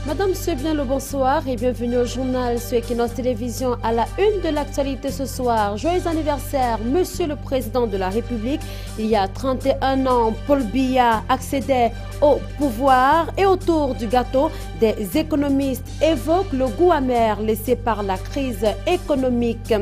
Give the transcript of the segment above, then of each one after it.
Madame, monsieur, bien le bonsoir et bienvenue au journal sur Equinox Télévision à la une de l'actualité ce soir. Joyeux anniversaire, monsieur le président de la République. Il y a 31 ans, Paul Biya accédait au pouvoir et autour du gâteau, des économistes évoquent le goût amer laissé par la crise économique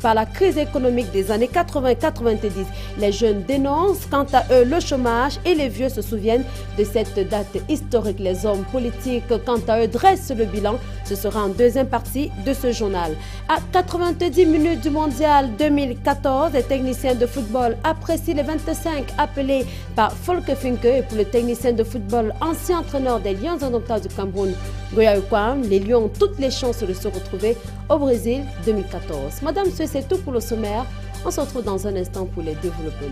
par la crise économique des années 80-90. Les jeunes dénoncent quant à eux le chômage et les vieux se souviennent de cette date historique. Les hommes politiques, quant à eux, dressent le bilan. Ce sera en deuxième partie de ce journal. À 90 minutes du mondial 2014, les techniciens de football apprécient les 25 appelés par Volker Finke. Et pour le technicien de football, ancien entraîneur des Lions indomptables du Cameroun, Goya Ukwam, les Lions ont toutes les chances de se retrouver au Brésil 2014. Madame, c'est tout pour le sommaire. On se retrouve dans un instant pour les développements.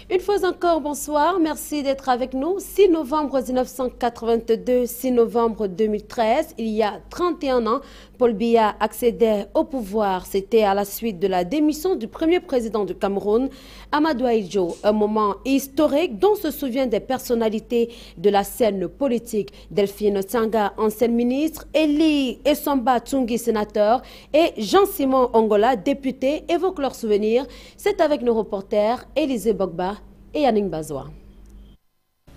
Une fois encore, bonsoir. Merci d'être avec nous. 6 novembre 1982, 6 novembre 2013, il y a 31 ans, Paul Biya accédait au pouvoir. C'était à la suite de la démission du premier président du Cameroun, Amadou Ahidjo. Un moment historique dont se souviennent des personnalités de la scène politique. Delphine Tsanga, ancienne ministre, Eli Essomba Tsungi, sénateur, et Jean-Simon Ongola, député, évoquent leurs souvenirs. C'est avec nos reporters Élisée Bogba et Yannick Bazoua.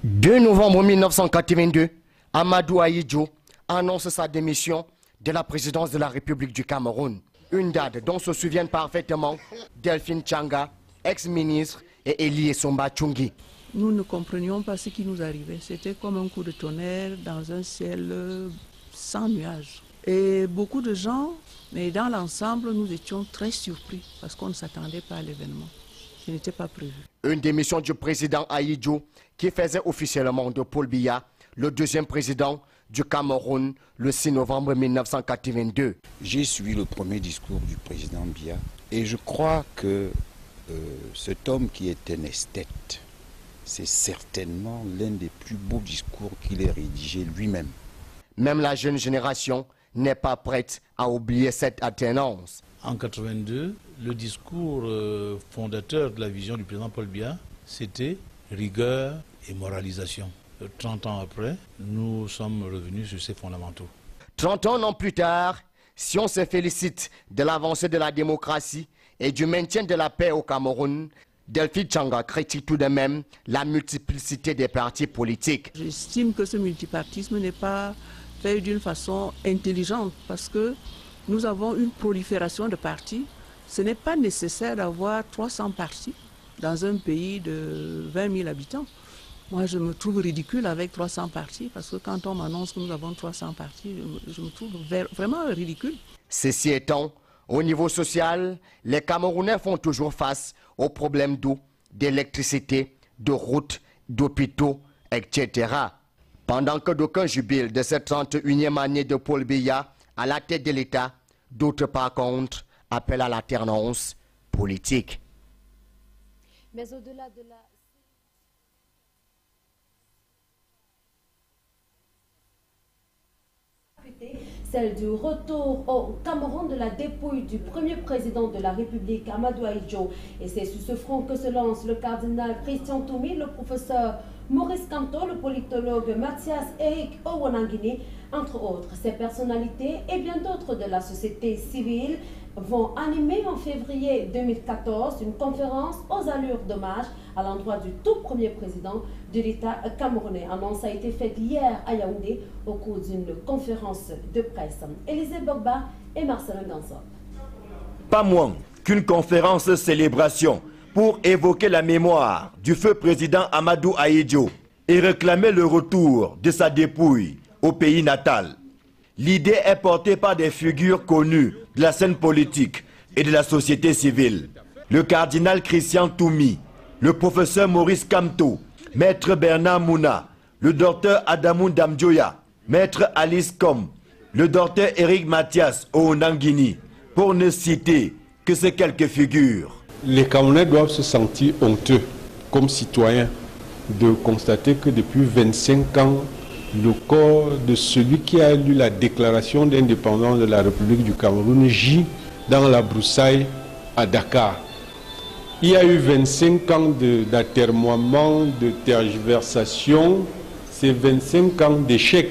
2 novembre 1982, Amadou Ahidjo annonce sa démission de la présidence de la République du Cameroun. Une date dont se souviennent parfaitement Delphine Tsanga, ex-ministre, et Eli Essomba Tsungi. Nous ne comprenions pas ce qui nous arrivait. C'était comme un coup de tonnerre dans un ciel sans nuages. Et beaucoup de gens, mais dans l'ensemble, nous étions très surpris parce qu'on ne s'attendait pas à l'événement. Ce n'était pas prévu. Une démission du président Ahidjo qui faisait officiellement de Paul Biya le deuxième président du Cameroun le 6 novembre 1982. J'ai suivi le premier discours du président Biya et je crois que cet homme qui est un esthète, c'est certainement l'un des plus beaux discours qu'il ait rédigé lui-même. Même la jeune génération n'est pas prête à oublier cette attenance. En 1982, le discours fondateur de la vision du président Paul Biya, c'était rigueur et moralisation. 30 ans après, nous sommes revenus sur ces fondamentaux. 31 ans plus tard, si on se félicite de l'avancée de la démocratie et du maintien de la paix au Cameroun, Delphine Tsanga critique tout de même la multiplicité des partis politiques. J'estime que ce multipartisme n'est pas fait d'une façon intelligente parce que nous avons une prolifération de partis. Ce n'est pas nécessaire d'avoir 300 partis dans un pays de 20 000 habitants. Moi, je me trouve ridicule avec 300 partis parce que quand on m'annonce que nous avons 300 partis, je me trouve vraiment ridicule. Ceci étant, au niveau social, les Camerounais font toujours face aux problèmes d'eau, d'électricité, de routes, d'hôpitaux, etc. Pendant que d'aucuns jubilent de cette 31e année de Paul Biya à la tête de l'État, d'autres par contre appellent à l'alternance politique. Mais au-delà de la... celle du retour au Cameroun de la dépouille du premier président de la République, Amadou Ahidjo. Et c'est sur ce front que se lance le cardinal Christian Toumi, le professeur Maurice Kamto, le politologue Mathias Eric Owonangini, entre autres. Ces personnalités et bien d'autres de la société civile vont animer en février 2014 une conférence aux allures d'hommage à l'endroit du tout premier président de l'État camerounais. Annonce a été faite hier à Yaoundé au cours d'une conférence de presse. Élisée Bogba et Marcelin Gansop. Pas moins qu'une conférence célébration pour évoquer la mémoire du feu président Amadou Ahidjo et réclamer le retour de sa dépouille au pays natal. L'idée est portée par des figures connues de la scène politique et de la société civile. Le cardinal Christian Toumi, le professeur Maurice Kamto, maître Bernard Mouna, le docteur Adamou Damdjoya, maître Alice Kom, le docteur Eric Mathias Owonangini, pour ne citer que ces quelques figures. Les Camerounais doivent se sentir honteux comme citoyens de constater que depuis 25 ans, le corps de celui qui a lu la déclaration d'indépendance de la République du Cameroun gît dans la broussaille à Dakar. Il y a eu 25 ans d'atermoiement, de tergiversation, c'est 25 ans d'échec.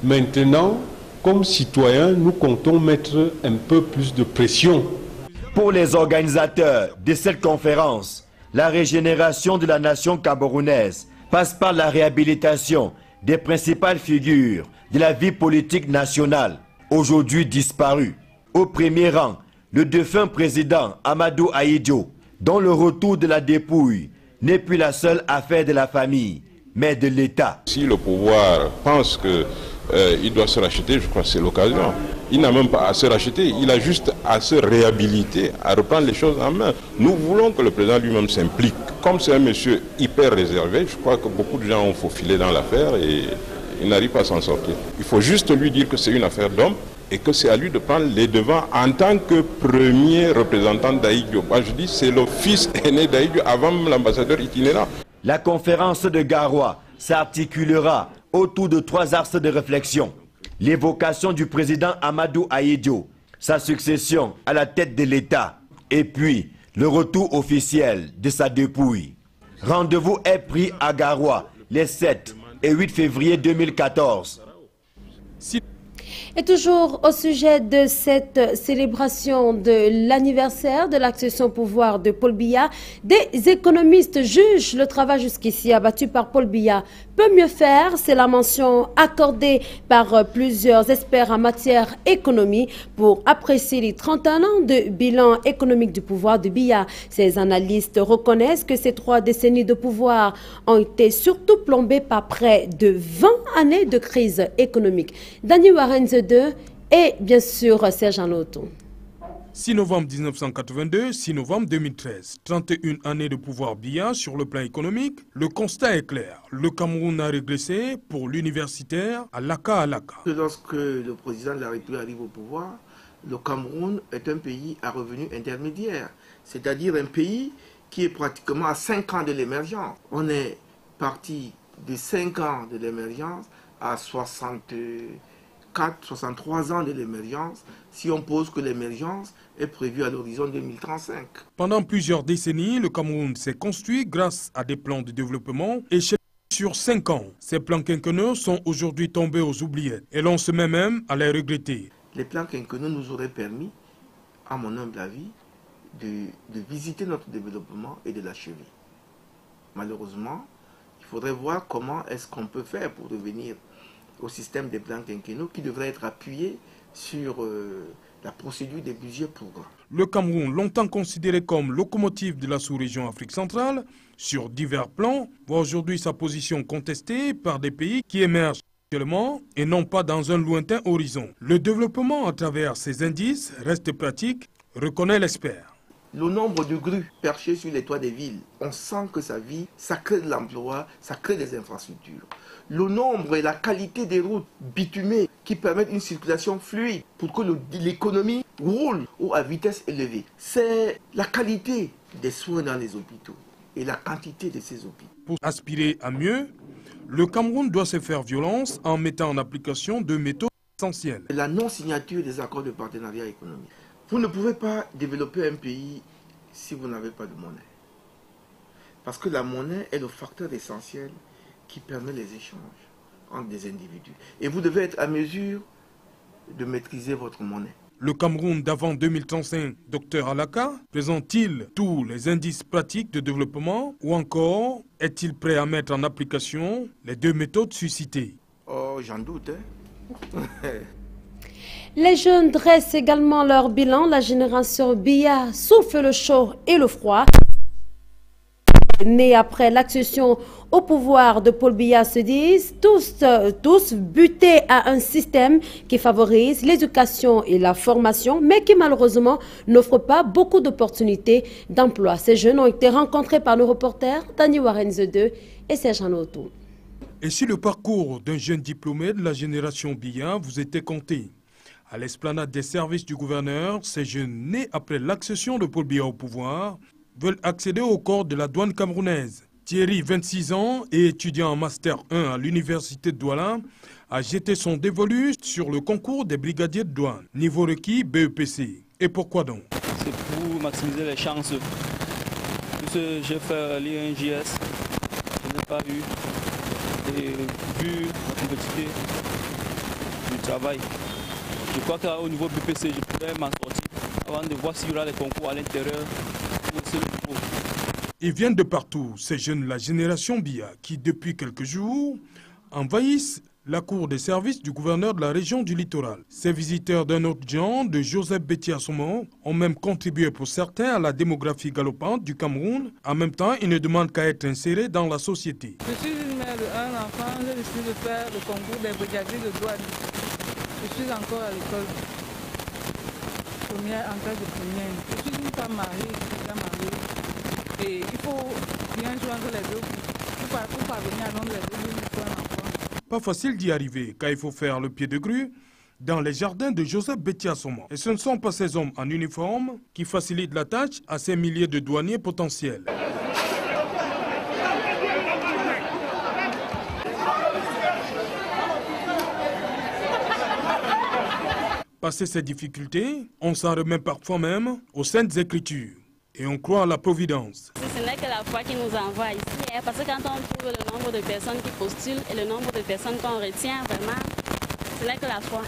Maintenant, comme citoyens, nous comptons mettre un peu plus de pression. Pour les organisateurs de cette conférence, la régénération de la nation camerounaise passe par la réhabilitation des principales figures de la vie politique nationale, aujourd'hui disparues. Au premier rang, le défunt président Amadou Ahidjo, dont le retour de la dépouille n'est plus la seule affaire de la famille, mais de l'État. Si le pouvoir pense qu'il doit se racheter, je crois que c'est l'occasion. Il n'a même pas à se racheter, il a juste à se réhabiliter, à reprendre les choses en main. Nous voulons que le président lui-même s'implique. Comme c'est un monsieur hyper réservé, je crois que beaucoup de gens ont faufilé dans l'affaire et il n'arrive pas à s'en sortir. Il faut juste lui dire que c'est une affaire d'homme et que c'est à lui de prendre les devants en tant que premier représentant d'Ahidjo. Je dis c'est le fils aîné d'Ahidjo avant l'ambassadeur itinérant. La conférence de Garoua s'articulera autour de 3 axes de réflexion. L'évocation du président Amadou Ahidjo, sa succession à la tête de l'État et puis le retour officiel de sa dépouille. Rendez-vous est pris à Garoua les 7 et 8 février 2014. Et toujours au sujet de cette célébration de l'anniversaire de l'accession au pouvoir de Paul Biya, des économistes jugent le travail jusqu'ici abattu par Paul Biya peut mieux faire. C'est la mention accordée par plusieurs experts en matière économie pour apprécier les 31 ans de bilan économique du pouvoir de Biya. Ces analystes reconnaissent que ces 3 décennies de pouvoir ont été surtout plombées par près de 20 années de crise économique. Daniel Warenze 2 et bien sûr Serge Anoto. 6 novembre 1982, 6 novembre 2013, 31 années de pouvoir Biya sur le plan économique. Le constat est clair. Le Cameroun a régressé pour l'universitaire Alaka. Lorsque le président de la République arrive au pouvoir, le Cameroun est un pays à revenu intermédiaire, c'est-à-dire un pays qui est pratiquement à 5 ans de l'émergence. On est parti de 5 ans de l'émergence à 63 ans de l'émergence, si on pose que l'émergence est prévue à l'horizon 2035. Pendant plusieurs décennies, le Cameroun s'est construit grâce à des plans de développement échelonnés sur 5 ans. Ces plans quinquennaux sont aujourd'hui tombés aux oubliettes et l'on se met même à les regretter. Les plans quinquennaux nous auraient permis, à mon humble avis, de visiter notre développement et de l'achever. Malheureusement, il faudrait voir comment est-ce qu'on peut faire pour revenir au système des plans quinquennaux qui devrait être appuyé sur la procédure des budgets programmes. Le Cameroun, longtemps considéré comme locomotive de la sous-région Afrique centrale, sur divers plans, voit aujourd'hui sa position contestée par des pays qui émergent actuellement et non pas dans un lointain horizon. Le développement à travers ces indices reste pratique, reconnaît l'expert. Le nombre de grues perchées sur les toits des villes, on sent que ça vit, ça crée de l'emploi, ça crée des infrastructures. Le nombre et la qualité des routes bitumées qui permettent une circulation fluide pour que l'économie roule ou à vitesse élevée. C'est la qualité des soins dans les hôpitaux et la quantité de ces hôpitaux. Pour aspirer à mieux, le Cameroun doit se faire violence en mettant en application 2 méthodes essentielles. La non-signature des accords de partenariat économique. Vous ne pouvez pas développer un pays si vous n'avez pas de monnaie. Parce que la monnaie est le facteur essentiel qui permet les échanges entre des individus. Et vous devez être à mesure de maîtriser votre monnaie. Le Cameroun d'avant 2035, Dr Alaka, présente-t-il tous les indices pratiques de développement ou encore est-il prêt à mettre en application les 2 méthodes suscitées? Oh, j'en doute, hein. Les jeunes dressent également leur bilan. La génération Biya souffle le chaud et le froid. Nés après l'accession au pouvoir de Paul Biya se disent tous butés à un système qui favorise l'éducation et la formation, mais qui malheureusement n'offre pas beaucoup d'opportunités d'emploi. Ces jeunes ont été rencontrés par nos reporters Daniel Warenze 2 et Serge Anoto. Et si le parcours d'un jeune diplômé de la génération Biya vous était compté? À l'esplanade des services du gouverneur, ces jeunes nés après l'accession de Paul Biya au pouvoir veulent accéder au corps de la douane camerounaise. Thierry, 26 ans et étudiant en Master 1 à l'Université de Douala, a jeté son dévolu sur le concours des brigadiers de douane. Niveau requis, BEPC. Et pourquoi donc? C'est pour maximiser les chances. Puisque j'ai fait l'INJS, je n'ai pas eu. Et vu la complexité du travail, je crois qu'au niveau BPC, je pourrais m'en sortir avant de voir s'il y aura des concours à l'intérieur. Ils viennent de partout, ces jeunes, la génération BIA, qui depuis quelques jours envahissent la cour des services du gouverneur de la région du littoral. Ces visiteurs d'un autre genre, de Joseph Betty-Assomo, ont même contribué pour certains à la démographie galopante du Cameroun. En même temps, ils ne demandent qu'à être insérés dans la société. Je suis une mère d'un enfant, j'ai décidé de faire le concours des brigadiers de douane. Je suis encore à l'école. Première, en classe de première. Je suis une femme mariée, déjà mariée. Et il faut bien joindre les deux pour parvenir à joindre les deux pour un enfant. Pas facile d'y arriver, car il faut faire le pied de grue dans les jardins de Joseph Betty-Assomo. Et ce ne sont pas ces hommes en uniforme qui facilitent la tâche à ces milliers de douaniers potentiels. Passer ces difficultés, on s'en remet parfois même aux Saintes Écritures. Et on croit à la Providence. Ce n'est que la foi qui nous envoie ici. Parce que quand on trouve le nombre de personnes qui postulent et le nombre de personnes qu'on retient, vraiment, ce n'est que la foi.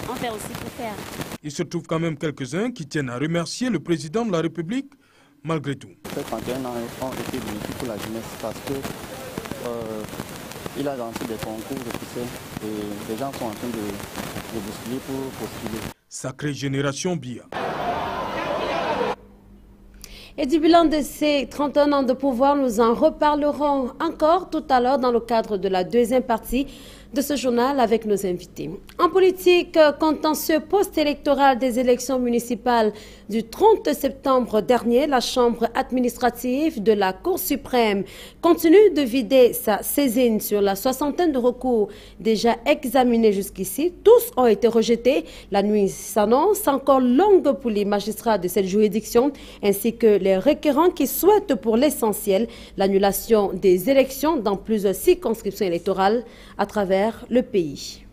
On fait aussi pour faire. Il se trouve quand même quelques-uns qui tiennent à remercier le président de la République, malgré tout. Ces 31 ans ont été bénéfiques pour la jeunesse parce que il a lancé des concours et les gens sont en train de postuler pour postuler. Sacrée génération BIA. Et du bilan de ces 31 ans de pouvoir, nous en reparlerons encore tout à l'heure dans le cadre de la deuxième partie de ce journal avec nos invités. En politique, contentieux post-électoral des élections municipales du 30 septembre dernier, la Chambre administrative de la Cour suprême continue de vider sa saisine sur la soixantaine de recours déjà examinés jusqu'ici. Tous ont été rejetés. La nuit s'annonce encore longue pour les magistrats de cette juridiction ainsi que les requérants qui souhaitent pour l'essentiel l'annulation des élections dans plusieurs circonscriptions électorales à travers le pays.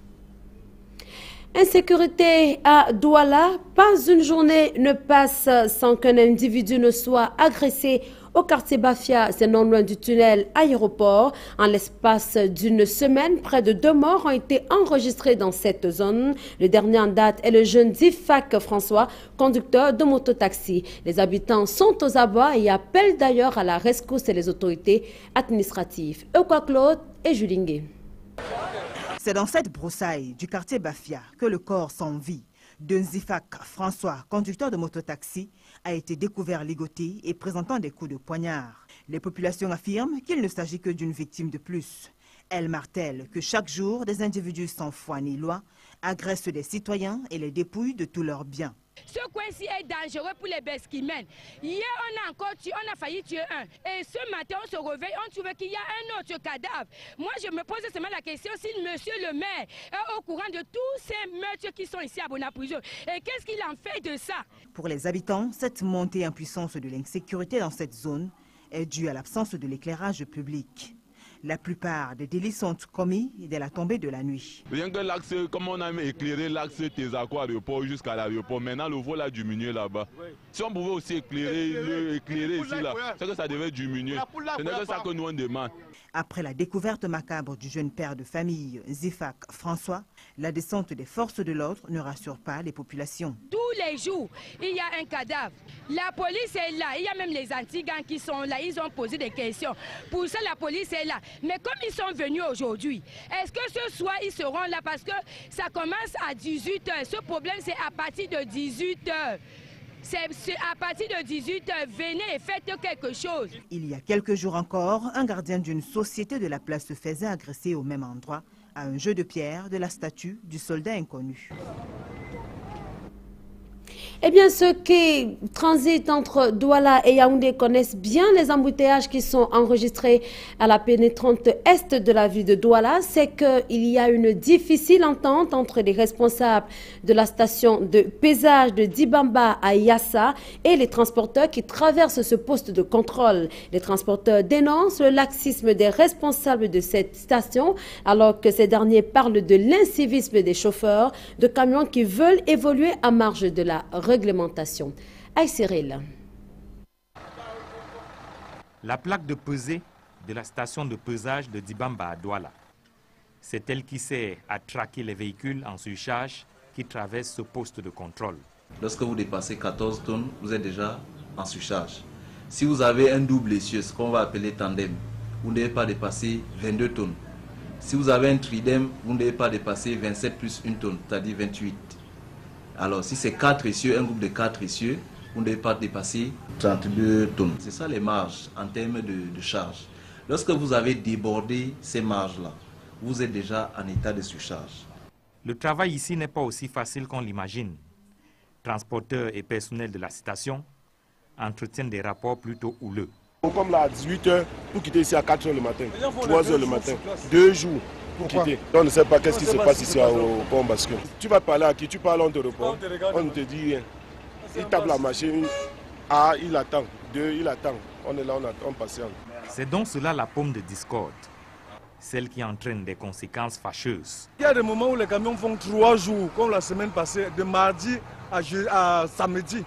Insécurité à Douala, pas une journée ne passe sans qu'un individu ne soit agressé au quartier Bafia, c'est non loin du tunnel aéroport. En l'espace d'une semaine, près de 2 morts ont été enregistrés dans cette zone. Le dernier en date est le jeune Zifak François, conducteur de mototaxi. Les habitants sont aux abois et appellent d'ailleurs à la rescousse et les autorités administratives. Eukwa Claude et Julingue. C'est dans cette broussaille du quartier Bafia que le corps sans vie de Zifak François, conducteur de mototaxi, a été découvert ligoté et présentant des coups de poignard. Les populations affirment qu'il ne s'agit que d'une victime de plus. Elles martèlent que chaque jour, des individus sans foi ni loi agressent des citoyens et les dépouillent de tous leurs biens. Ce coin-ci est dangereux pour les Beskimènes. Hier, on a failli tuer un. Et ce matin, on se réveille, on trouve qu'il y a un autre cadavre. Moi, je me pose seulement la question si monsieur le maire est au courant de tous ces meurtres qui sont ici à Bonaprise. Et qu'est-ce qu'il en fait de ça? Pour les habitants, cette montée en puissance de l'insécurité dans cette zone est due à l'absence de l'éclairage public. La plupart des délits sont commis dès la tombée de la nuit. Rien que l'axe, comme on a éclairé l'axe Tézaco aéroport jusqu'à l'aéroport, maintenant le vol a diminué là-bas. Oui. Si on pouvait aussi éclairer ici, là, c'est que ça devait diminuer. Ce n'est que ça que nous on demande. Après la découverte macabre du jeune père de famille Zifak François, la descente des forces de l'ordre ne rassure pas les populations. Tous les jours, il y a un cadavre. La police est là, il y a même les antigans qui sont là, ils ont posé des questions. Pour ça, la police est là. Mais comme ils sont venus aujourd'hui, est-ce que ce soir ils seront là? Parce que ça commence à 18h. Ce problème, c'est à partir de 18h. C'est à partir de 18h, venez et faites quelque chose. Il y a quelques jours encore, un gardien d'une société de la place se faisait agresser au même endroit à un jeu de pierre de la statue du soldat inconnu. Eh bien, ceux qui transitent entre Douala et Yaoundé connaissent bien les embouteillages qui sont enregistrés à la pénétrante est de la ville de Douala. C'est qu'il y a une difficile entente entre les responsables de la station de pesage de Dibamba à Yassa et les transporteurs qui traversent ce poste de contrôle. Les transporteurs dénoncent le laxisme des responsables de cette station, alors que ces derniers parlent de l'incivisme des chauffeurs de camions qui veulent évoluer à marge de la réglementation. Aïe Cyril. La plaque de pesée de la station de pesage de Dibamba à Douala. C'est elle qui sert à traquer les véhicules en surcharge qui traversent ce poste de contrôle. Lorsque vous dépassez 14 tonnes, vous êtes déjà en surcharge. Si vous avez un double essieu, ce qu'on va appeler tandem, vous ne devez pas dépasser 22 tonnes. Si vous avez un tridem, vous ne devez pas dépasser 27 plus 1 tonne, c'est-à-dire 28. Alors, si c'est 4 essieux, un groupe de 4 essieux, vous ne devez pas dépasser 32 tonnes. C'est ça les marges en termes de charge. Lorsque vous avez débordé ces marges-là, vous êtes déjà en état de surcharge. Le travail ici n'est pas aussi facile qu'on l'imagine. Transporteurs et personnel de la station entretiennent des rapports plutôt houleux. Comme là à 18h, pour quitter ici à 4h le matin, 3h le matin, 2 jours. Quitter. On ne sait pas qu'est-ce qui se passe ici au pont parce que tu vas parler à qui, tu parles, on te répond, on ne te dit rien. Il tape la machine, A, il attend, 2, il attend. On est là, on patiente. C'est donc cela la pomme de discorde, celle qui entraîne des conséquences fâcheuses. Il y a des moments où les camions font 3 jours, comme la semaine passée, de mardi à samedi.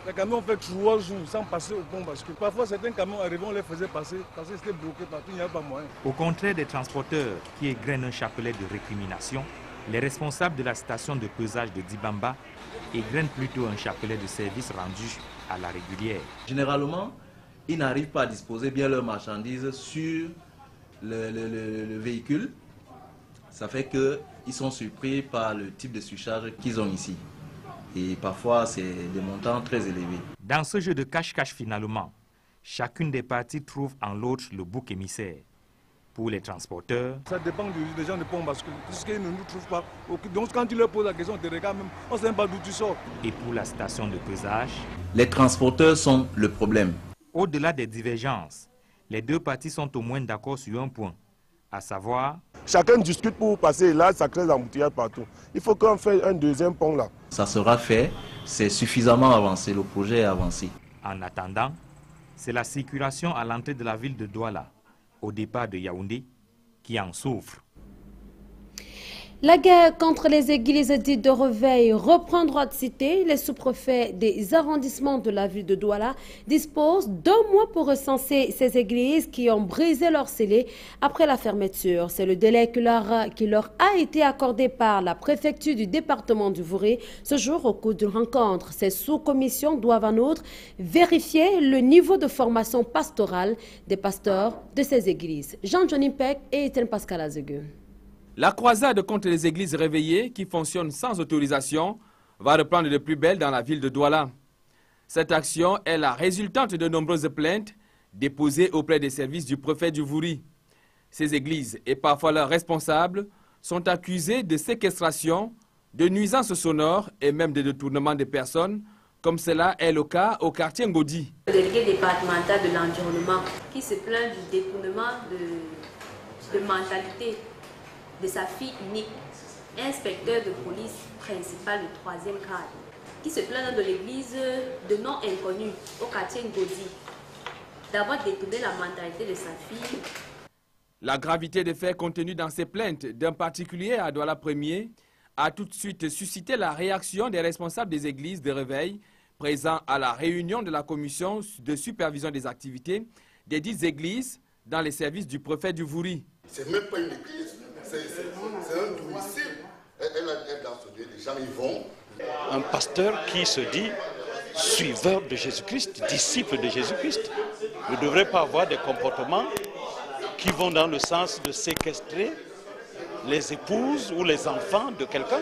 Les camions font 3 jours sans passer au pont parce que parfois certains camions arrivaient, on les faisait passer parce que c'était bloqué partout, il n'y avait pas moyen. Au contraire des transporteurs qui égrènent un chapelet de récrimination, les responsables de la station de pesage de Dibamba égrènent plutôt un chapelet de services rendus à la régulière. Généralement, ils n'arrivent pas à disposer bien leurs marchandises sur le véhicule. Ça fait qu'ils sont surpris par le type de surcharge qu'ils ont ici. Et parfois, c'est des montants très élevés. Dans ce jeu de cache-cache finalement, chacune des parties trouve en l'autre le bouc émissaire. Pour les transporteurs, ça dépend des gens de pont parce que puisqu'ils ne nous trouvent pas. Donc quand tu leur poses la question, on te regarde même, on ne sait même pas d'où tu sors. Et pour la station de pesage, les transporteurs sont le problème. Au-delà des divergences, les deux parties sont au moins d'accord sur un point, à savoir... Chacun discute pour passer, là ça crée des embouteillages partout. Il faut qu'on fasse un deuxième pont là. Ça sera fait, c'est suffisamment avancé, le projet est avancé. En attendant, c'est la circulation à l'entrée de la ville de Douala, au départ de Yaoundé, qui en souffre. La guerre contre les églises dites de réveil reprend droit de cité. Les sous-préfets des arrondissements de la ville de Douala disposent d'1 mois pour recenser ces églises qui ont brisé leur scellé après la fermeture. C'est le délai qui leur a été accordé par la préfecture du département du Vouré ce jour au cours d'une rencontre. Ces sous-commissions doivent en outre vérifier le niveau de formation pastorale des pasteurs de ces églises. Jean-Johnny Peck et Étienne Pascal Azegue. La croisade contre les églises réveillées qui fonctionnent sans autorisation va reprendre de plus belle dans la ville de Douala. Cette action est la résultante de nombreuses plaintes déposées auprès des services du préfet du Vouri. Ces églises et parfois leurs responsables sont accusés de séquestration, de nuisances sonores et même de détournement de personnes, comme cela est le cas au quartier Ngodi. Le délégué départemental de l'environnement qui se plaint du détournement de mentalité de sa fille unique, inspecteur de police principal du 3e grade, qui se plaint de l'église de nom inconnu au quartier Ngodi, d'avoir détourné la mentalité de sa fille. La gravité des faits contenus dans ces plaintes, d'un particulier à Douala 1er, a tout de suite suscité la réaction des responsables des églises de réveil présents à la réunion de la commission de supervision des activités des dites églises dans les services du préfet du Vouri. C'est même pas une église. C'est un domicile. Elle est dans ce lieu, les gens y vont. Un pasteur qui se dit suiveur de Jésus-Christ, disciple de Jésus-Christ, ne devrait pas avoir des comportements qui vont dans le sens de séquestrer les épouses ou les enfants de quelqu'un.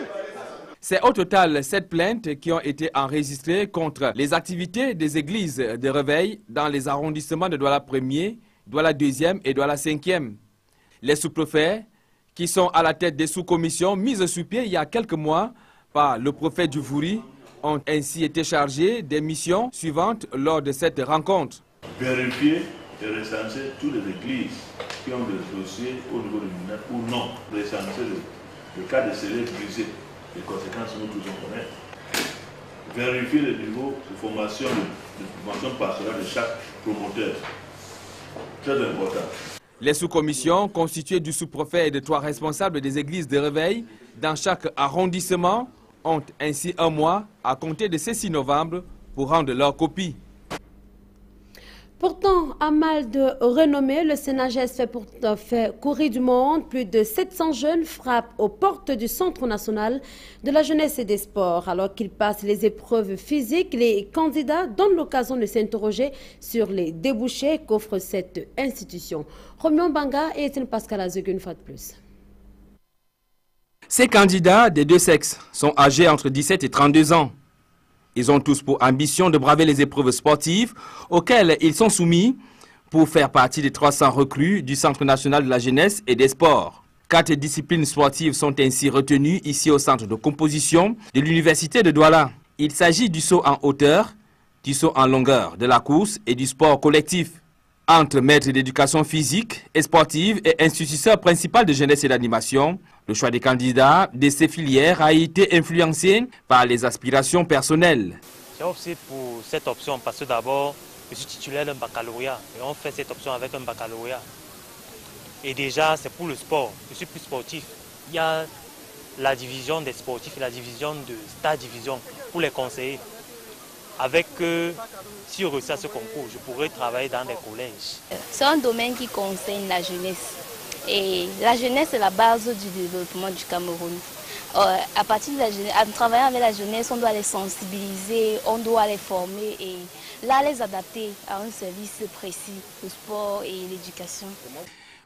C'est au total 7 plaintes qui ont été enregistrées contre les activités des églises de réveil dans les arrondissements de Douala 1er, Douala 2e et Douala 5e. Les sous-préfets, qui sont à la tête des sous-commissions mises sous pied il y a quelques mois par le préfet du Vouri, ont ainsi été chargés des missions suivantes lors de cette rencontre. Vérifier et recenser toutes les églises qui ont des dossiers au niveau du MINEF ou non. Recenser le cas de scellés brisés, les conséquences nous tous en connaissons. Vérifier le niveau de formation pastorale de chaque promoteur. Très important. Les sous-commissions, constituées du sous-préfet et de 3 responsables des églises de réveil dans chaque arrondissement, ont ainsi un mois à compter de ce 6 novembre pour rendre leur copie. Pourtant, à mal de renommée, le Sénagès fait courir du monde. Plus de 700 jeunes frappent aux portes du Centre national de la jeunesse et des sports. Alors qu'ils passent les épreuves physiques, les candidats donnent l'occasion de s'interroger sur les débouchés qu'offre cette institution. Romion Banga et Étienne Pascal Azug, une fois de plus. Ces candidats des deux sexes sont âgés entre 17 et 32 ans. Ils ont tous pour ambition de braver les épreuves sportives auxquelles ils sont soumis pour faire partie des 300 recrues du Centre national de la jeunesse et des sports. 4 disciplines sportives sont ainsi retenues ici au centre de composition de l'Université de Douala. Il s'agit du saut en hauteur, du saut en longueur, de la course et du sport collectif. Entre maîtres d'éducation physique et sportive et instituteur principal de jeunesse et d'animation, le choix des candidats de ces filières a été influencé par les aspirations personnelles. J'ai opté pour cette option parce que d'abord, je suis titulaire d'un baccalauréat et on fait cette option avec un baccalauréat. Et déjà, c'est pour le sport, je suis plus sportif. Il y a la division des sportifs et la division de Star Division pour les conseillers. Avec, si je réussis à ce concours, je pourrais travailler dans des collèges. C'est un domaine qui concerne la jeunesse. Et la jeunesse est la base du développement du Cameroun. À partir de la jeunesse, en travaillant avec la jeunesse, on doit les sensibiliser, on doit les former et là les adapter à un service précis, le sport et l'éducation.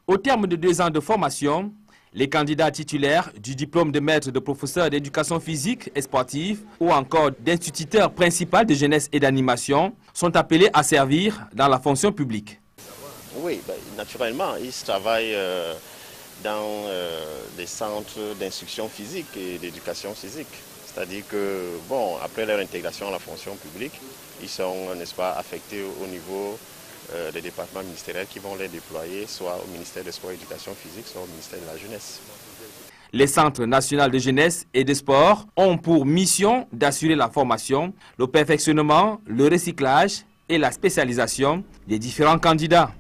Au terme de 2 ans de formation, les candidats titulaires du diplôme de maître de professeur d'éducation physique et sportive ou encore d'instituteur principal de jeunesse et d'animation sont appelés à servir dans la fonction publique. Oui, naturellement, ils travaillent dans des centres d'instruction physique et d'éducation physique. C'est-à-dire que, bon, après leur intégration à la fonction publique, ils sont, n'est-ce pas, affectés au niveau des départements ministériels qui vont les déployer, soit au ministère des Sports et Éducation physique, soit au ministère de la Jeunesse. Les centres nationaux de jeunesse et de sport ont pour mission d'assurer la formation, le perfectionnement, le recyclage et la spécialisation des différents candidats.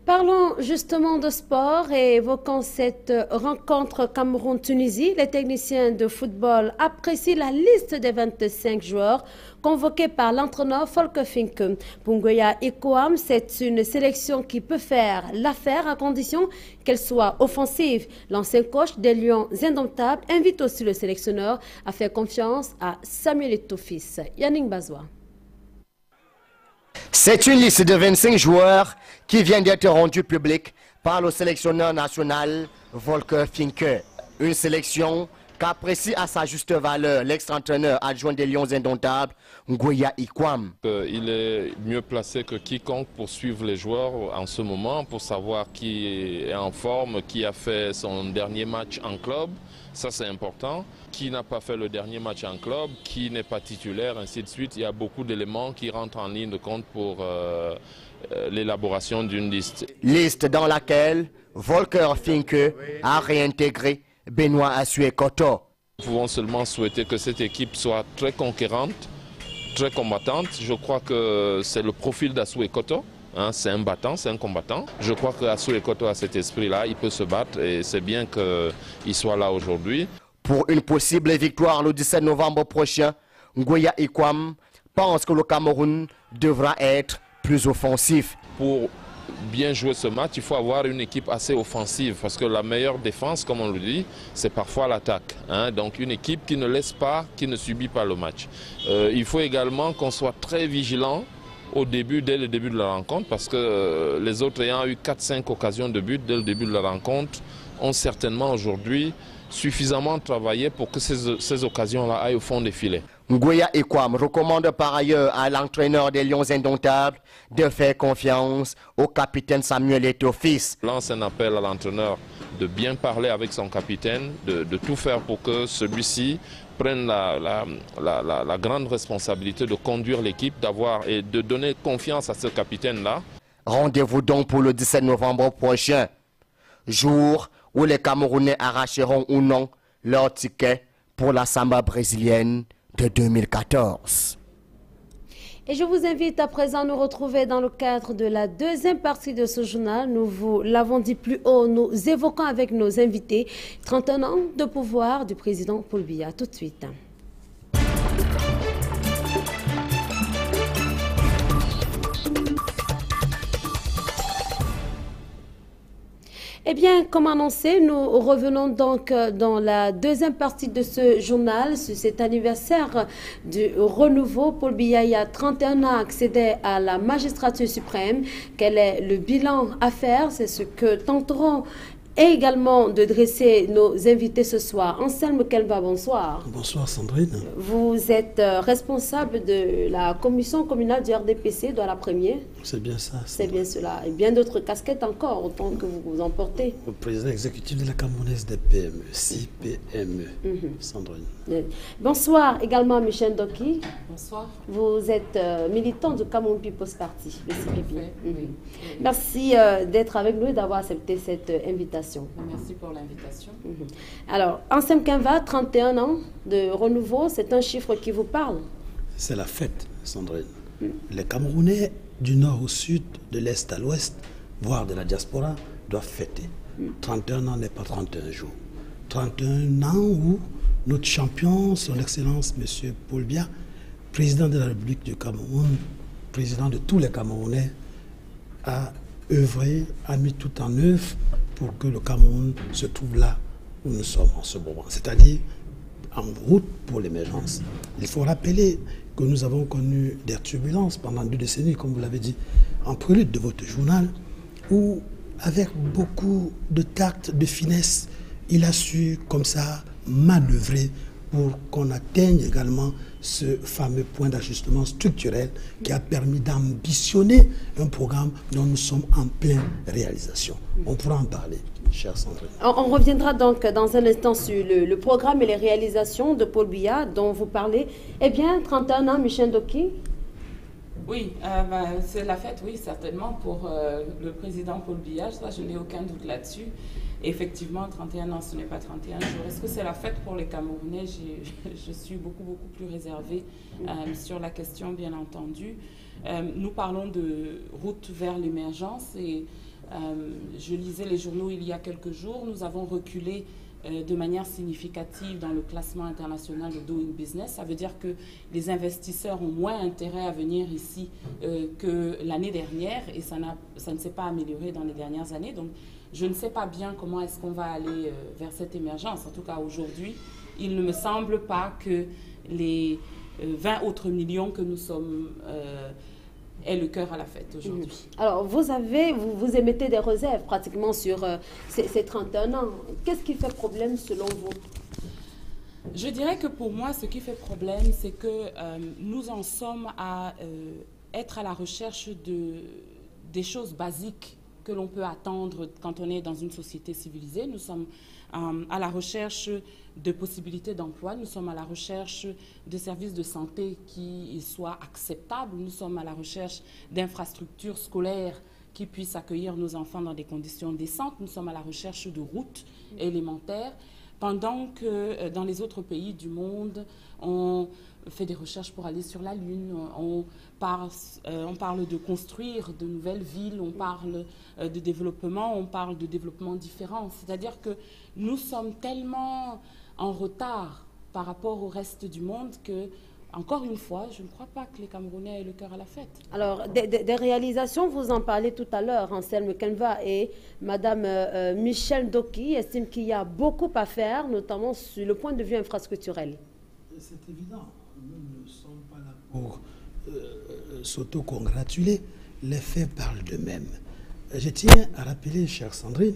Parlons justement de sport et évoquant cette rencontre Cameroun-Tunisie. Les techniciens de football apprécient la liste des 25 joueurs convoqués par l'entraîneur Volker Finke. Pour Ngoya Ikoam, c'est une sélection qui peut faire l'affaire à condition qu'elle soit offensive. L'ancien coach des Lions indomptables invite aussi le sélectionneur à faire confiance à Samuel Eto'o-Fils. Yannick Bazoua. C'est une liste de 25 joueurs qui vient d'être rendue publique par le sélectionneur national Volker Finke. Une sélection qu'apprécie à sa juste valeur l'ex-entraîneur adjoint des Lions indomptables, Ngoya Ikoam. Il est mieux placé que quiconque pour suivre les joueurs en ce moment, pour savoir qui est en forme, qui a fait son dernier match en club. Ça, c'est important. Qui n'a pas fait le dernier match en club, qui n'est pas titulaire, ainsi de suite. Il y a beaucoup d'éléments qui rentrent en ligne de compte pour l'élaboration d'une liste. Liste dans laquelle Volker Finke a réintégré Benoît Asue-Koto. Nous pouvons seulement souhaiter que cette équipe soit très conquérante, très combattante. Je crois que c'est le profil d'Asue-Koto. Hein, c'est un battant, c'est un combattant. Je crois que Asue-Koto a cet esprit-là, il peut se battre et c'est bien qu'il soit là aujourd'hui. Pour une possible victoire le 17 novembre prochain, Ngoya Ikoam pense que le Cameroun devra être plus offensif. Pour bien jouer ce match, il faut avoir une équipe assez offensive parce que la meilleure défense, comme on le dit, c'est parfois l'attaque. Hein, donc une équipe qui ne laisse pas, qui ne subit pas le match. Il faut également qu'on soit très vigilant dès le début de la rencontre parce que les autres ayant eu 4-5 occasions de but dès le début de la rencontre ont certainement aujourd'hui suffisamment travailler pour que ces occasions-là aillent au fond des filets. Ngoya Ekwam recommande par ailleurs à l'entraîneur des Lions Indomptables de faire confiance au capitaine Samuel Eto'o-Fils. Lance un appel à l'entraîneur de bien parler avec son capitaine, de tout faire pour que celui-ci prenne la grande responsabilité de conduire l'équipe, et de donner confiance à ce capitaine-là. Rendez-vous donc pour le 17 novembre prochain, jour où les Camerounais arracheront ou non leur ticket pour la samba brésilienne de 2014. Et je vous invite à présent à nous retrouver dans le cadre de la deuxième partie de ce journal. Nous vous l'avons dit plus haut, nous évoquons avec nos invités 31 ans de pouvoir du président Paul Biya. Tout de suite. Eh bien, comme annoncé, nous revenons donc dans la deuxième partie de ce journal, sur cet anniversaire du renouveau. Paul Biya, il y a 31 ans, accédait à la magistrature suprême. Quel est le bilan à faire? C'est ce que tenteront également de dresser nos invités ce soir. Anselme Kelba, bonsoir. Bonsoir Sandrine. Vous êtes responsable de la commission communale du RDPC, Douala Premier. C'est bien ça. C'est bien cela. Et bien d'autres casquettes encore, autant que vous vous en portez. Le président exécutif de la Camerounaise des PME, CIPME, Sandrine. Bonsoir également Michel Ndoki. Bonsoir. Vous êtes militant du Cameroun People's Party, le CPP. Merci d'être avec nous et d'avoir accepté cette invitation. Merci pour l'invitation. Alors, Ansem Kenva, 31 ans de renouveau, c'est un chiffre qui vous parle? C'est la fête, Sandrine. Les Camerounais du nord au sud, de l'est à l'ouest, voire de la diaspora, doivent fêter. 31 ans n'est pas 31 jours. 31 ans où notre champion, son Excellence, M. Paul Biya, président de la République du Cameroun, président de tous les Camerounais, a œuvré, a mis tout en œuvre pour que le Cameroun se trouve là où nous sommes en ce moment, c'est-à-dire en route pour l'émergence. Il faut rappeler que nous avons connu des turbulences pendant 2 décennies, comme vous l'avez dit, en prélude de votre journal, où, avec beaucoup de tact, de finesse, il a su, comme ça, manœuvrer pour qu'on atteigne également ce fameux point d'ajustement structurel qui a permis d'ambitionner un programme dont nous sommes en pleine réalisation. On pourra en parler, chère Sandrine. On reviendra donc dans un instant sur le programme et les réalisations de Paul Biya dont vous parlez. Eh bien, 31 ans, Michel Ndoki. Oui, c'est la fête, oui, certainement, pour le président Paul Biya. Ça, je n'ai aucun doute là-dessus. Effectivement, 31 ans, ce n'est pas 31 jours. Est-ce que c'est la fête pour les Camerounais? Je suis beaucoup plus réservée sur la question, bien entendu. Nous parlons de route vers l'émergence et je lisais les journaux il y a quelques jours. Nous avons reculé de manière significative dans le classement international de Doing Business. Ça veut dire que les investisseurs ont moins intérêt à venir ici que l'année dernière et ça ne s'est pas amélioré dans les dernières années. Donc, je ne sais pas bien comment est-ce qu'on va aller vers cette émergence. En tout cas, aujourd'hui, il ne me semble pas que les 20 autres millions que nous sommes aient le cœur à la fête aujourd'hui. Alors, vous émettez des réserves pratiquement sur ces 31 ans. Qu'est-ce qui fait problème selon vous? Je dirais que pour moi, ce qui fait problème, c'est que nous en sommes à être à la recherche des choses basiques que l'on peut attendre quand on est dans une société civilisée. Nous sommes à la recherche de possibilités d'emploi, nous sommes à la recherche de services de santé qui soient acceptables, nous sommes à la recherche d'infrastructures scolaires qui puissent accueillir nos enfants dans des conditions décentes, nous sommes à la recherche de routes élémentaires, pendant que dans les autres pays du monde, on fait des recherches pour aller sur la Lune, on parle de construire de nouvelles villes, on parle de développement, on parle de développement différent. C'est-à-dire que nous sommes tellement en retard par rapport au reste du monde que, encore une fois, je ne crois pas que les Camerounais aient le cœur à la fête. Alors, des réalisations, vous en parlez tout à l'heure, Anselme Kenva et Madame Michel Ndoki estiment qu'il y a beaucoup à faire, notamment sur le point de vue infrastructurel. C'est évident. Nous ne sommes pas là pour s'auto-congratuler. Les faits parlent d'eux-mêmes. Je tiens à rappeler, chère Sandrine,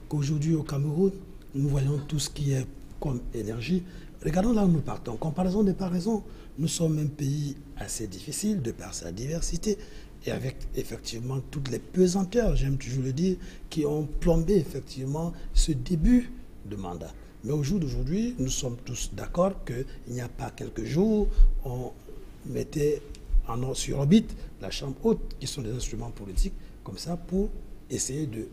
qu'aujourd'hui au Cameroun, nous voyons tout ce qui est comme énergie. Regardons là où nous partons. Comparaison des paraisons, nous sommes un pays assez difficile de par sa diversité et avec effectivement toutes les pesanteurs, j'aime toujours le dire, qui ont plombé effectivement ce début de mandat. Mais au jour d'aujourd'hui, nous sommes tous d'accord qu'il n'y a pas quelques jours, on mettait sur orbite la Chambre haute, qui sont des instruments politiques, comme ça, pour essayer de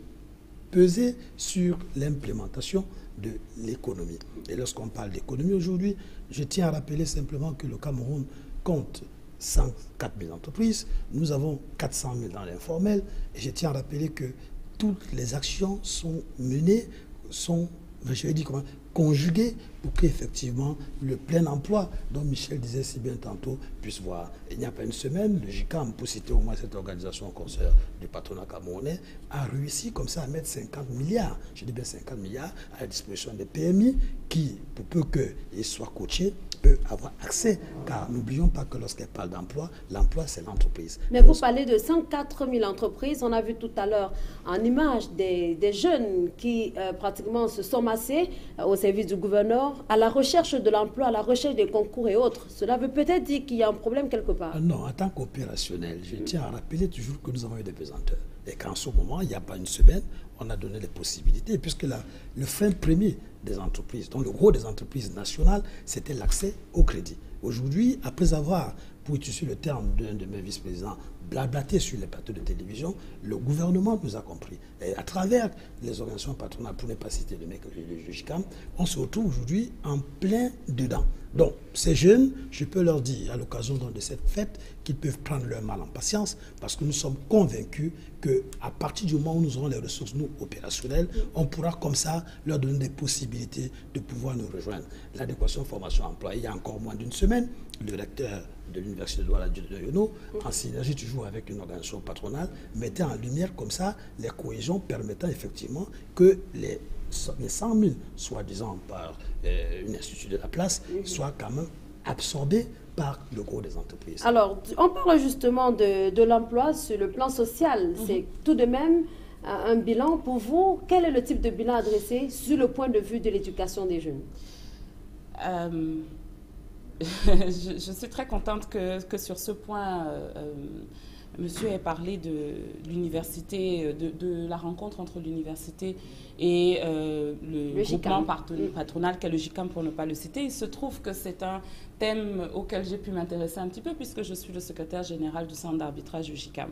peser sur l'implémentation de l'économie. Et lorsqu'on parle d'économie aujourd'hui, je tiens à rappeler simplement que le Cameroun compte 104 000 entreprises, nous avons 400 000 dans l'informel, et je tiens à rappeler que toutes les actions sont menées, sont, je vais dire comment, conjuguées pour qu'effectivement le plein emploi dont Michel disait si bien tantôt puisse voir. Il n'y a pas une semaine, le GICAM, pour citer au moins cette organisation concert du patronat camerounais, a réussi comme ça à mettre 50 milliards, je dis bien 50 milliards, à la disposition des PMI qui, pour peu qu'ils soient coachés, peuvent avoir accès. Car n'oublions pas que lorsqu'elle parle d'emploi, l'emploi c'est l'entreprise. Mais vous parlez de 104 000 entreprises. On a vu tout à l'heure en image des jeunes qui pratiquement se sont massés au service du gouverneur à la recherche de l'emploi, à la recherche des concours et autres. Cela veut peut-être dire qu'il y a un problème quelque part. Non, en tant qu'opérationnel, je tiens à rappeler toujours que nous avons eu des pesanteurs. Et qu'en ce moment, il n'y a pas une semaine, on a donné les possibilités, puisque le frein premier des entreprises, donc le gros des entreprises nationales, c'était l'accès au crédit. Aujourd'hui, après avoir, pour utiliser le terme d'un de mes vice-présidents, blablaté sur les plateaux de télévision, le gouvernement nous a compris. Et à travers les organisations patronales, pour ne pas citer le mec, le GICAM, on se retrouve aujourd'hui en plein dedans. Donc, ces jeunes, je peux leur dire, à l'occasion de cette fête, qu'ils peuvent prendre leur mal en patience, parce que nous sommes convaincus qu'à partir du moment où nous aurons les ressources, nous, opérationnelles, on pourra comme ça leur donner des possibilités de pouvoir nous rejoindre. L'adéquation formation-emploi, il y a encore moins d'une semaine, le recteur de l'Université de Douala, en synergie toujours avec une organisation patronale, mettait en lumière comme ça les cohésions permettant effectivement que les 100 000, soi-disant par une institut de la place, soient quand même absorbés par le gros des entreprises. Alors, on parle justement de l'emploi sur le plan social. C'est tout de même un bilan pour vous. Quel est le type de bilan adressé sur le point de vue de l'éducation des jeunes? Je suis très contente que sur ce point, monsieur ait parlé de l'université, de la rencontre entre l'université et le groupement patronal qu'est le GICAM, pour ne pas le citer. Il se trouve que c'est un thème auquel j'ai pu m'intéresser un petit peu, puisque je suis le secrétaire général du centre d'arbitrage du GICAM.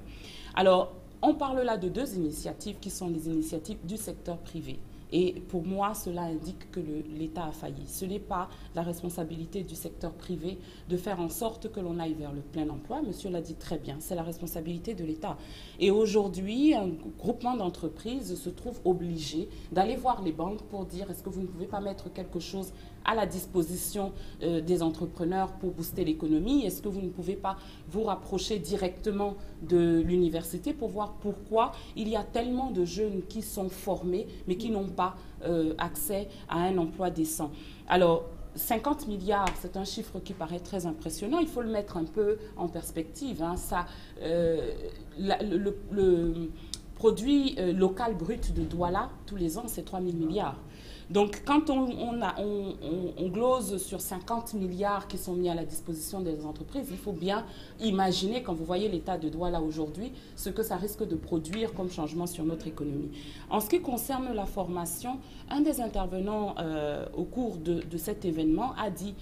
Alors, on parle là de deux initiatives qui sont les initiatives du secteur privé. Et pour moi, cela indique que l'État a failli. Ce n'est pas la responsabilité du secteur privé de faire en sorte que l'on aille vers le plein emploi. Monsieur l'a dit très bien, c'est la responsabilité de l'État. Et aujourd'hui, un groupement d'entreprises se trouve obligé d'aller voir les banques pour dire est-ce que vous ne pouvez pas mettre quelque chose à la disposition des entrepreneurs pour booster l'économie? Est-ce que vous ne pouvez pas vous rapprocher directement de l'université pour voir pourquoi il y a tellement de jeunes qui sont formés mais qui n'ont pas accès à un emploi décent? Alors, 50 milliards, c'est un chiffre qui paraît très impressionnant. Il faut le mettre un peu en perspective. Hein. Ça, le produit local brut de Douala, tous les ans, c'est 3 000 milliards. Donc, quand on glose sur 50 milliards qui sont mis à la disposition des entreprises, il faut bien imaginer, quand vous voyez l'état de Douala aujourd'hui, ce que ça risque de produire comme changement sur notre économie. En ce qui concerne la formation, un des intervenants au cours de cet événement a dit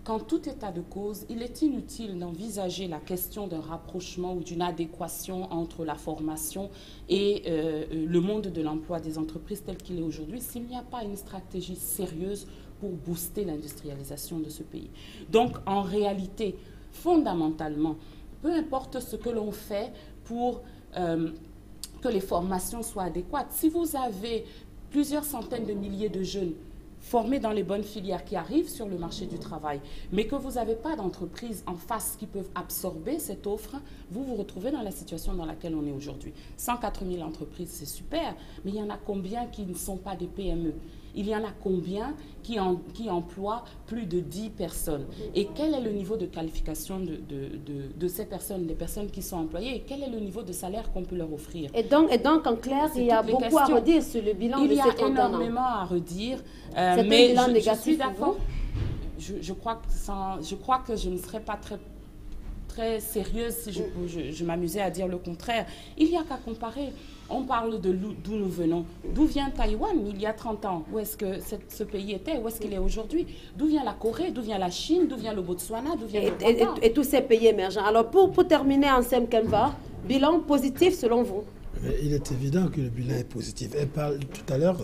qu'en tout état de cause, il est inutile d'envisager la question d'un rapprochement ou d'une adéquation entre la formation et le monde de l'emploi des entreprises tel qu'il est aujourd'hui s'il n'y a pas une stratégie sérieuse pour booster l'industrialisation de ce pays. Donc, en réalité, fondamentalement, peu importe ce que l'on fait pour que les formations soient adéquates, si vous avez plusieurs centaines de milliers de jeunes formés dans les bonnes filières qui arrivent sur le marché du travail, mais que vous n'avez pas d'entreprises en face qui peuvent absorber cette offre, vous vous retrouvez dans la situation dans laquelle on est aujourd'hui. 104 000 entreprises, c'est super, mais il y en a combien qui ne sont pas des PME? il y en a combien qui emploient plus de 10 personnes? Et quel est le niveau de qualification de ces personnes, les personnes qui sont employées, et quel est le niveau de salaire qu'on peut leur offrir? Et donc en clair, il y a beaucoup à redire sur le bilan de ces 31 ans. Il y a énormément à redire. C'est un bilan négatif pour vous? Je crois que je ne serais pas très sérieuse si je m'amusais à dire le contraire. Il n'y a qu'à comparer. On parle de d'où nous venons. D'où vient Taïwan il y a 30 ans? Où est-ce que ce pays était? Où est-ce qu'il est aujourd'hui? D'où vient la Corée? D'où vient la Chine? D'où vient le Botswana? D'où vient le Rwanda? Et tous ces pays émergents. Alors pour terminer, Anselme Kemba, bilan positif selon vous? Mais il est évident que le bilan est positif. Elle parle, tout à l'heure,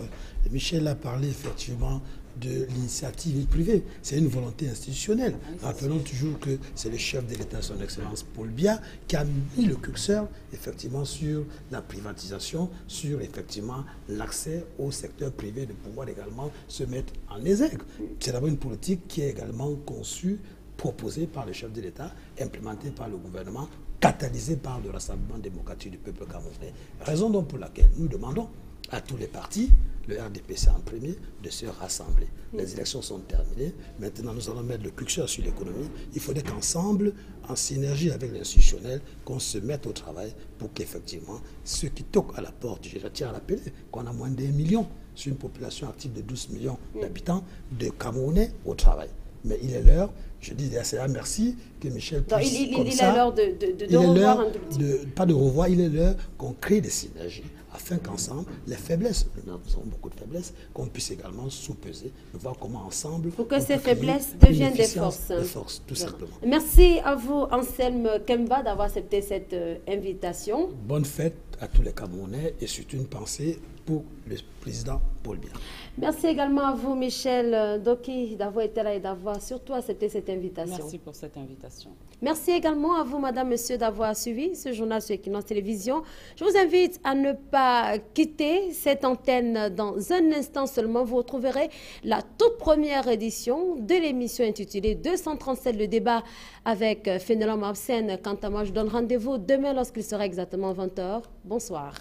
Michel a parlé effectivement de l'initiative privée. C'est une volonté institutionnelle. Rappelons toujours que c'est le chef de l'État, son Excellence Paul Biya, qui a mis le curseur effectivement sur la privatisation, sur effectivement l'accès au secteur privé de pouvoir également se mettre en exergue. C'est d'abord une politique qui est également conçue, proposée par le chef de l'État, implémentée par le gouvernement, catalysée par le Rassemblement démocratique du peuple camerounais. Raison donc pour laquelle nous demandons à tous les partis, le RDPC en premier, de se rassembler. Les élections sont terminées. Maintenant, nous allons mettre le curseur sur l'économie. Il faudrait qu'ensemble, en synergie avec l'institutionnel, qu'on se mette au travail pour qu'effectivement, ceux qui toquent à la porte, je tiens à rappeler qu'on a moins d'1 million sur une population active de 12 millions d'habitants, de Camerounais au travail. Mais il est l'heure, je dis assez merci que Michel puisse il est l'heure de revoir un tout petit peu. Pas de revoir, il est l'heure qu'on crée des synergies afin qu'ensemble, les faiblesses, nous avons beaucoup de faiblesses, qu'on puisse également sous-peser, voir comment ensemble... Pour que ces faiblesses deviennent des forces. Des forces, tout simplement. Merci à vous, Anselme Kemba, d'avoir accepté cette invitation. Bonne fête à tous les Camerounais et surtout une pensée pour le président Paul Biya. Merci également à vous, Michel Doki, d'avoir été là et d'avoir surtout accepté cette invitation. Merci pour cette invitation. Merci également à vous, madame, monsieur, d'avoir suivi ce journal sur Equinox Télévision. Je vous invite à ne pas quitter cette antenne dans un instant seulement. Vous retrouverez la toute première édition de l'émission intitulée 237, le débat avec Fénelon Mabsen. Quant à moi, je donne rendez-vous demain lorsqu'il sera exactement 20h. Bonsoir.